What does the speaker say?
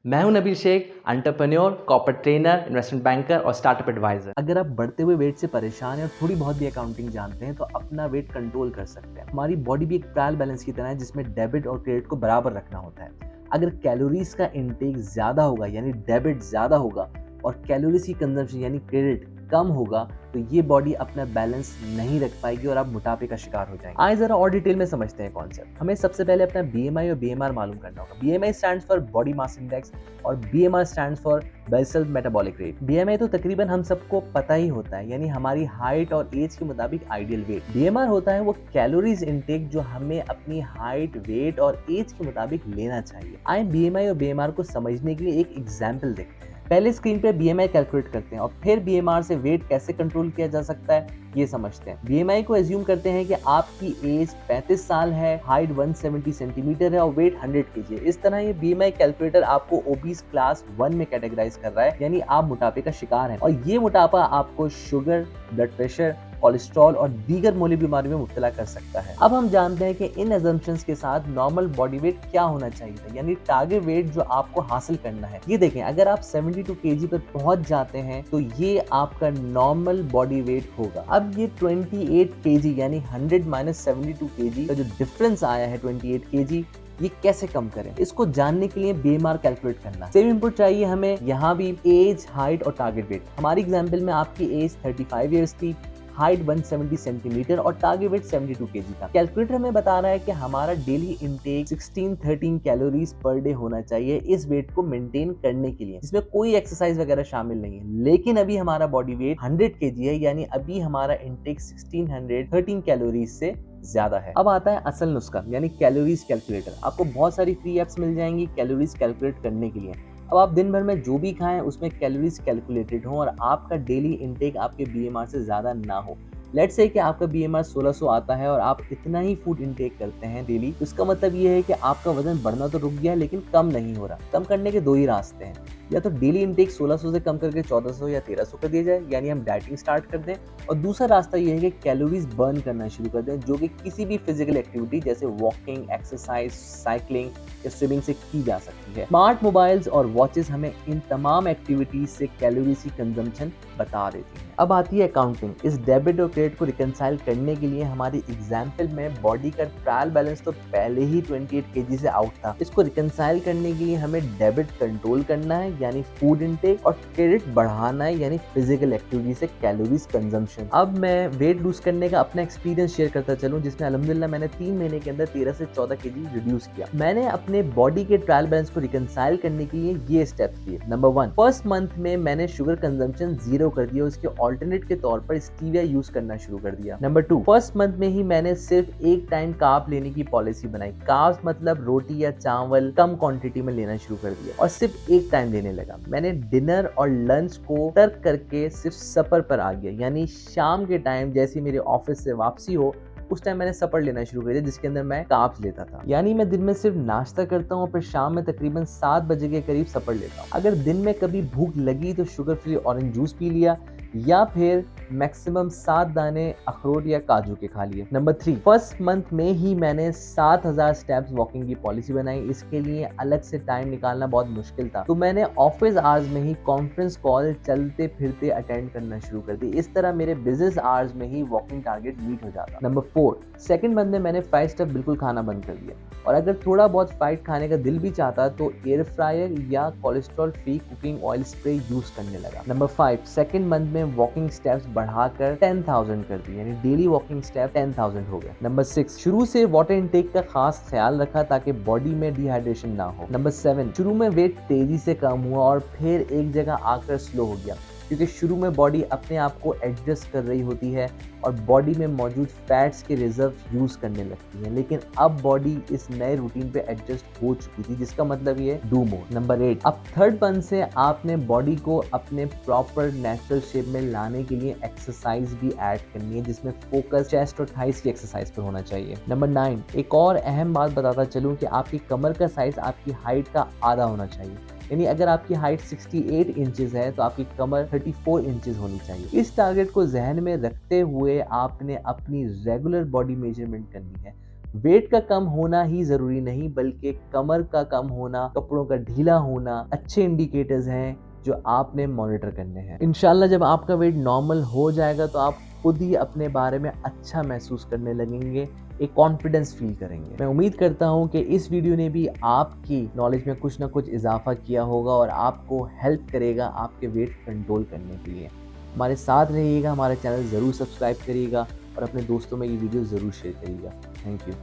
मैं हूं Nabeel Shaikh, entrepreneur, corporate trainer, investment banker और स्टार्टअप एडवाइजर। अगर आप बढ़ते हुए वेट से परेशान हैं और थोड़ी बहुत भी अकाउंटिंग जानते हैं तो अपना वेट कंट्रोल कर सकते हैं। हमारी बॉडी भी एक ट्रायल बैलेंस की तरह है जिसमें डेबिट और क्रेडिट को बराबर रखना होता है। अगर कैलोरीज का इंटेक ज्यादा होगा यानी डेबिट ज्यादा होगा और कैलोरीज की कंजम्पशन यानी क्रेडिट कम होगा तो ये बॉडी अपना बैलेंस नहीं रख पाएगी और आप मोटापे का शिकार हो जाएंगे। आइए जरा और डिटेल में समझते हैं कॉन्सेप्ट। हमें सबसे पहले अपना बीएमआई और बीएमआर मालूम करना होगा। BMI stands for body mass index और BMR stands for basal metabolic rate. BMI तो तकरीबन हम सबको पता ही होता है, यानी हमारी हाइट और एज के मुताबिक आइडियल वेट। बीएमआर होता है वो कैलोरीज इनटेक जो हमें अपनी हाइट, वेट और एज के मुताबिक लेना चाहिए। आए बीएमआई और बीएमआर को समझने के लिए एक एग्जाम्पल देखते हैं। पहले स्क्रीन पे बीएमआई कैलकुलेट करते हैं और फिर बीएमआर से वेट कैसे कंट्रोल किया जा सकता है ये समझते हैं। बीएमआई को एज्यूम करते हैं कि आपकी एज 35 साल है, हाइट 170 सेंटीमीटर है और वेट 100 केजी है। इस तरह ये बीएमआई कैलकुलेटर आपको ओबीस क्लास 1 में कैटेगराइज कर रहा है, यानी आप मोटापे का शिकार हैं और ये मोटापा आपको शुगर, ब्लड प्रेशर, कोलेस्ट्रॉल और दीगर मूल्य बीमारी में मुब्तला कर सकता है। अब हम जानते हैं कि इन अजम्पशंस के साथ नॉर्मल बॉडी वेट क्या होना चाहिए था, यानी टारगेट वेट जो आपको हासिल करना है। ये देखें, अगर आप 72 केजी पर पहुंच जाते हैं तो ये आपका नॉर्मल बॉडी वेट होगा। अब ये 28 केजी यानी 100 माइनस 72 केजी का जो डिफरेंस आया है 28 केजी, ये कैसे कम करें, इसको जानने के लिए बीएमआर कैलकुलेट करना। सेम इनपुट चाहिए हमें, यहाँ भी एज, हाइट और टारगेट वेट। हमारी एग्जांपल में आपकी एज 35 इयर्स थी, हाइट 170 सेंटीमीटर और टारगेट वेट 72 केजी था। कैलकुलेटर हमें बता रहा है कि हमारा daily intake 16-13 calories per day होना चाहिए इस वेट को मेंटेन करने के लिए, जिसमें कोई एक्सरसाइज वगैरह शामिल नहीं है। लेकिन अभी हमारा बॉडी वेट 100 केजी है, यानी अभी हमारा इनटेक 1613 कैलोरीज से ज्यादा है। अब आता है असल नुस्खा यानी कैलोरीज कैलकुलेटर। आपको बहुत सारी फ्री एप्स मिल जाएंगी कैलोरीज कैलकुलेट करने के लिए। अब आप दिन भर में जो भी खाएं उसमें कैलोरीज कैलकुलेटेड हो और आपका डेली इनटेक आपके बीएमआर से ज्यादा ना हो। लेट्स से कि आपका बीएमआर 1600 आता है और आप इतना ही फूड इनटेक करते हैं डेली, तो इसका मतलब ये है कि आपका वजन बढ़ना तो रुक गया है लेकिन कम नहीं हो रहा। कम करने के दो ही रास्ते हैं, या तो डेली इनटेक 1600 से कम करके 1400 या 1300 कर दिया जाए, यानी हम डाइटिंग स्टार्ट कर दें, और दूसरा रास्ता ये है कि कैलोरीज बर्न करना शुरू कर दें, जो कि किसी भी फिजिकल एक्टिविटी जैसे वॉकिंग, एक्सरसाइज, साइकिलिंग या स्विमिंग से की जा सकती है। स्मार्ट मोबाइल्स और वॉचेस हमें इन तमाम एक्टिविटीज से कैलोरीज की कंजम्पशन बता देती है। अब आती है अकाउंटिंग। इस डेबिट और क्रेडिट को रिकंसाइल करने के लिए हमारी एग्जाम्पल में बॉडी का ट्रायल बैलेंस तो पहले ही 28 केजी से आउट था। इसको रिकंसाइल करने के लिए हमें डेबिट कंट्रोल करना है यानी फूड इनटेक, और क्रेडिट बढ़ाना है यानी फिजिकल एक्टिविटी से कैलोरीज कंजम्पशन। अब मैं वेट लूज करने का अपना एक्सपीरियंस शेयर करता चलूं, जिसमें अल्हम्दुलिल्लाह मैंने 3 महीने के अंदर 13 से 14 केजी रिड्यूस किया। मैंने अपने बॉडी के ट्रायल बैलेंस को रिकंसाइल करने के लिए ये स्टेप्स लिए। नंबर 1, फर्स्ट मंथ में मैंने शुगर कंजम्पशन 0 कर दिया, उसके ऑल्टरनेट के तौर पर स्टीविया यूज करना शुरू कर दिया। नंबर 2, फर्स्ट मंथ में ही मैंने सिर्फ एक टाइम कार्ब लेने की पॉलिसी बनाई। कार्ब्स मतलब रोटी या चावल कम क्वांटिटी में लेना शुरू कर दिया और सिर्फ एक टाइम लेने लगा। मैंने डिनर और लंच को तर्क करके सिर्फ सपर पर आ गया, यानी शाम के टाइम जैसे मेरे ऑफिस से वापसी हो उस टाइम मैंने सपर लेना शुरू कर दिया, जिसके अंदर मैं कार्ब्स लेता था। यानी मैं दिन में सिर्फ नाश्ता करता हूँ, फिर शाम में तकरीबन 7 बजे के करीब सपर लेता हूँ। अगर दिन में कभी भूख लगी तो sugar free orange juice P लिया या फिर मैक्सिमम 7 दाने अखरोट या काजू के खा लिए। नंबर 3, फर्स्ट मंथ में ही मैंने 7000 स्टेप्स वॉकिंग की पॉलिसी बनाई। इसके लिए अलग से टाइम निकालना बहुत मुश्किल था, तो मैंने ऑफिस आवर्स में ही कॉन्फ्रेंस कॉल चलते फिरते अटेंड करना शुरू कर दी। इस तरह मेरे बिजनेस आवर्स में ही वॉकिंग टारगेट मीट हो जाता। नंबर 4, सेकंड मंथ में मैंने फ्राइड स्टफ बिल्कुल खाना बंद कर दिया, और अगर थोड़ा बहुत फ्राइड खाने का दिल भी चाहता तो एयर फ्रायर या cholesterol free cooking oil spray use करने लगा। नंबर 5, सेकंड मंथ में वॉकिंग स्टेप्स बढ़ाकर 10,000 कर दी, यानी डेली वॉकिंग स्टेप 10,000 हो गया। नंबर 6, शुरू से वाटर इनटेक का खास ख्याल रखा ताकि बॉडी में डिहाइड्रेशन ना हो। नंबर 7, शुरू में वेट तेजी से कम हुआ और फिर एक जगह आकर स्लो हो गया, क्योंकि शुरू में बॉडी अपने आप को एडजस्ट कर रही होती है और बॉडी में मौजूद फैट्स के रिजर्व यूज करने लगती है, लेकिन अब बॉडी इस नए रूटीन पे एडजस्ट हो चुकी थी, जिसका मतलब ये डू मोर। नंबर 8, अब थर्ड मंथ से आपने बॉडी को अपने प्रॉपर नेचुरल शेप में लाने के लिए एक्सरसाइज भी ऐड करनी है, जिसमें फोकस चेस्ट और थाइस की एक्सरसाइज पर होना चाहिए। नंबर 9, एक और अहम बात बताता चलूं कि आपकी कमर का साइज आपकी हाइट का आधा होना चाहिए, यानी अगर आपकी हाइट 68 इंचेस है तो आपकी कमर 34 इंचेस होनी चाहिए। इस टारगेट को जहन में रखते हुए आपने अपनी रेगुलर बॉडी मेजरमेंट करनी है। वेट का कम होना ही ज़रूरी नहीं, बल्कि कमर का कम होना, कपड़ों का ढीला होना अच्छे इंडिकेटर्स हैं जो आपने मॉनिटर करने हैं। इंशाल्लाह जब आपका वेट नॉर्मल हो जाएगा तो आप खुद ही अपने बारे में अच्छा महसूस करने लगेंगे, एक कॉन्फिडेंस फील करेंगे। मैं उम्मीद करता हूँ कि इस वीडियो ने भी आपकी नॉलेज में कुछ ना कुछ इजाफा किया होगा और आपको हेल्प करेगा आपके वेट कंट्रोल करने के लिए। हमारे साथ रहिएगा, हमारा चैनल ज़रूर सब्सक्राइब करिएगा और अपने दोस्तों में ये वीडियो ज़रूर शेयर करिएगा। Thank you.